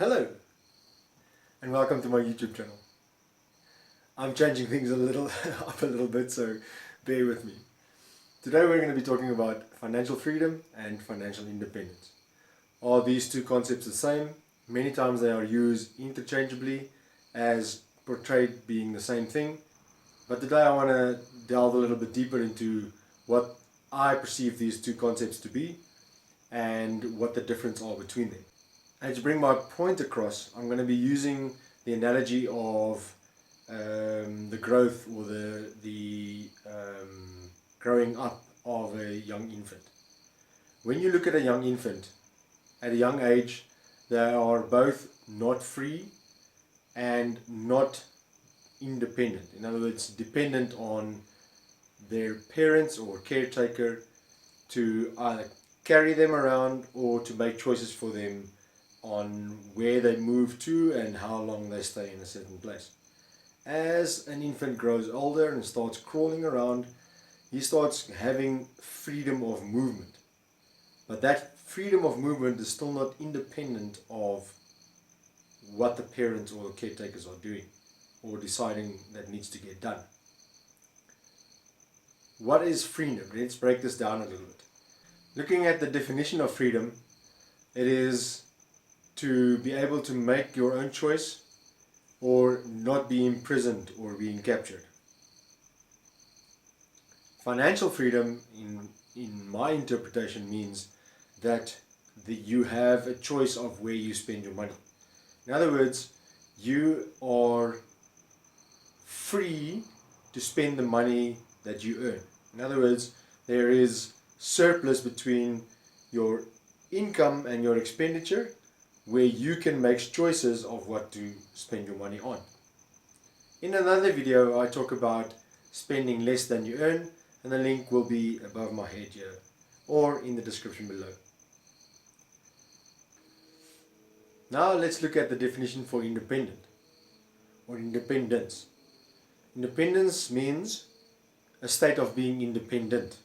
Hello and welcome to my YouTube channel. I'm changing things a little up a little bit, so bear with me. Today we're going to be talking about financial freedom and financial independence. Are these two concepts the same? Many times they are used interchangeably as portrayed being the same thing. But today I want to delve a little bit deeper into what I perceive these two concepts to be and what the difference are between them. And to bring my point across, I'm going to be using the analogy of the growth or the growing up of a young infant. When you look at a young infant, at a young age, they are both not free and not independent. In other words, dependent on their parents or caretaker to either carry them around or to make choices for them on where they move to and how long they stay in a certain place. As an infant grows older and starts crawling around, he starts having freedom of movement. But that freedom of movement is still not independent of what the parents or the caretakers are doing or deciding that needs to get done. What is freedom? Let's break this down a little bit. Looking at the definition of freedom, it is to be able to make your own choice or not be imprisoned or being captured. Financial freedom, in my interpretation, means that you have a choice of where you spend your money. In other words, you are free to spend the money that you earn. In other words, there is surplus between your income and your expenditure, where you can make choices of what to spend your money on. In another video I talk about spending less than you earn, and the link will be above my head here or in the description below. Now let's look at the definition for independent or independence. Independence means a state of being independent.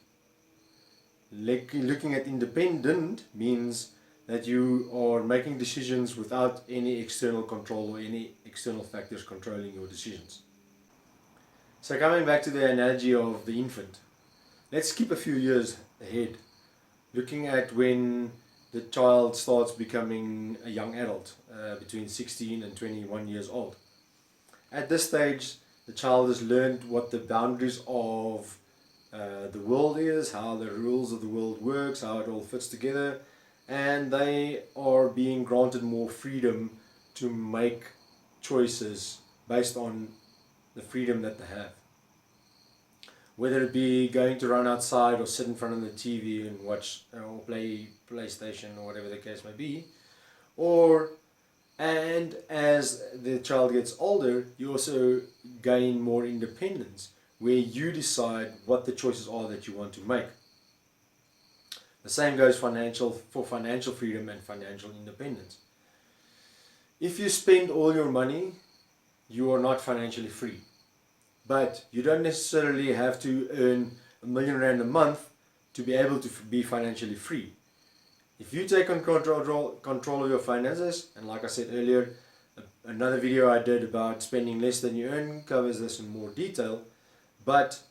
Looking at independent means that you are making decisions without any external control or any external factors controlling your decisions. So coming back to the analogy of the infant, let's skip a few years ahead, looking at when the child starts becoming a young adult, between 16 and 21 years old. At this stage, the child has learned what the boundaries of the world is, how the rules of the world works, how it all fits together, and they are being granted more freedom to make choices based on the freedom that they have. Whether it be going to run outside or sit in front of the TV and watch or play PlayStation or whatever the case may be, and as the child gets older, you also gain more independence, where you decide what the choices are that you want to make. The same goes for financial freedom and financial independence. If you spend all your money, you are not financially free. But you don't necessarily have to earn R1 million a month to be able to be financially free. If you take control of your finances, and like I said earlier, another video I did about spending less than you earn covers this in more detail. But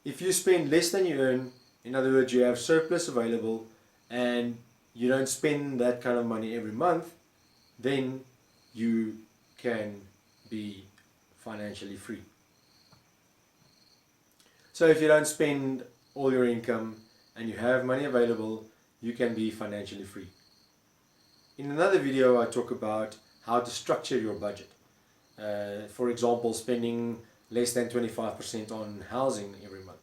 if you spend less than you earn, in other words, you have surplus available and you don't spend that kind of money every month, then you can be financially free. So if you don't spend all your income and you have money available, you can be financially free. In another video I talk about how to structure your budget. For example, spending less than 25% on housing every month.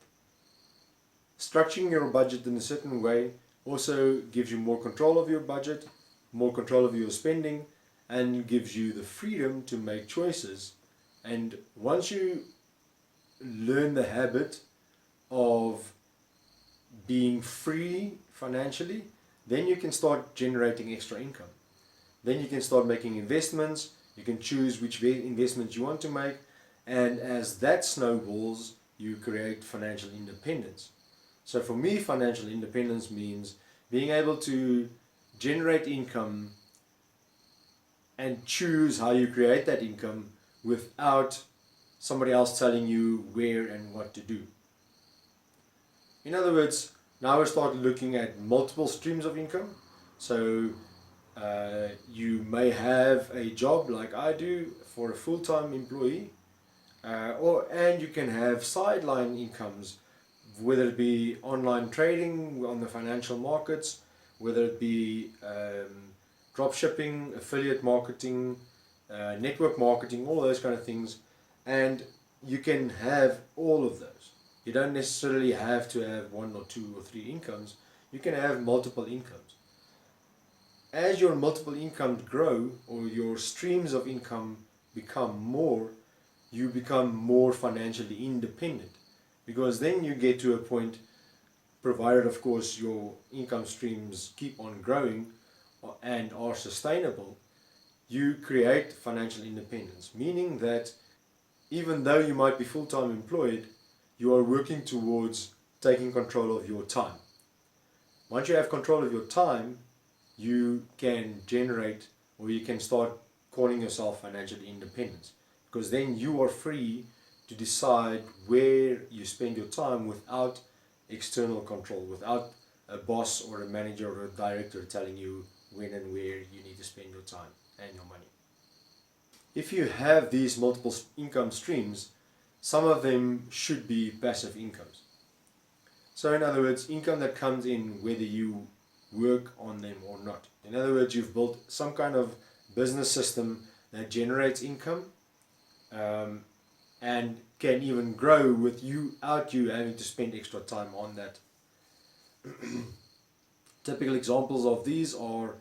Structuring your budget in a certain way also gives you more control of your budget, more control of your spending, and gives you the freedom to make choices. And once you learn the habit of being free financially, then you can start generating extra income. Then you can start making investments, you can choose which investments you want to make, and as that snowballs, you create financial independence. So for me, financial independence means being able to generate income and choose how you create that income without somebody else telling you where and what to do. In other words, now we start looking at multiple streams of income. So you may have a job like I do for a full-time employee, and you can have sideline incomes, whether it be online trading on the financial markets, whether it be drop shipping, affiliate marketing, network marketing, all those kind of things. And you can have all of those. You don't necessarily have to have 1 or 2 or 3 incomes. You can have multiple incomes. As your multiple incomes grow, or your streams of income become more, you become more financially independent. Because then you get to a point, provided of course your income streams keep on growing and are sustainable, you create financial independence. Meaning that even though you might be full-time employed, you are working towards taking control of your time. Once you have control of your time, you can generate, or you can start calling yourself financially independent, because then you are free to decide where you spend your time without external control, without a boss or a manager or a director telling you when and where you need to spend your time and your money. If you have these multiple income streams, some of them should be passive incomes. So in other words, income that comes in whether you work on them or not. In other words, you've built some kind of business system that generates income and can even grow without you having to spend extra time on that. Typical examples of these are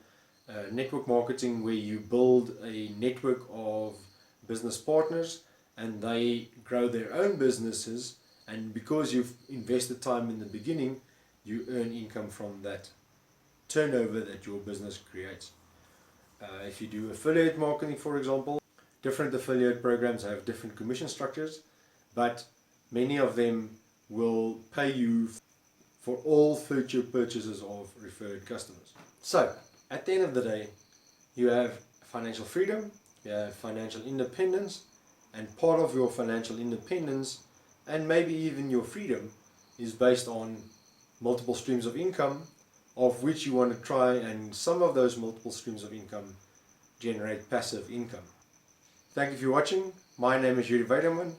network marketing, where you build a network of business partners and they grow their own businesses, and because you've invested time in the beginning, you earn income from that turnover that your business creates. If you do affiliate marketing, for example, different affiliate programs have different commission structures, but many of them will pay you for all future purchases of referred customers. So at the end of the day, you have financial freedom, you have financial independence, and part of your financial independence, and maybe even your freedom, is based on multiple streams of income, of which you want to try, and some of those multiple streams of income generate passive income. Thank you for watching. My name is Weide-Market.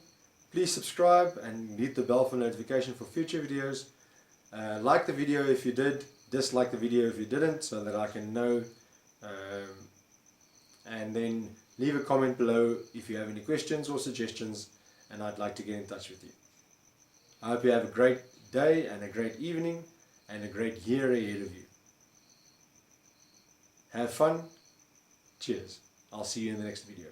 Please subscribe and hit the bell for notification for future videos. Like the video if you did, dislike the video if you didn't, so that I can know, and then leave a comment below if you have any questions or suggestions, and I'd like to get in touch with you. I hope you have a great day and a great evening and a great year ahead of you. Have fun. Cheers. I'll see you in the next video.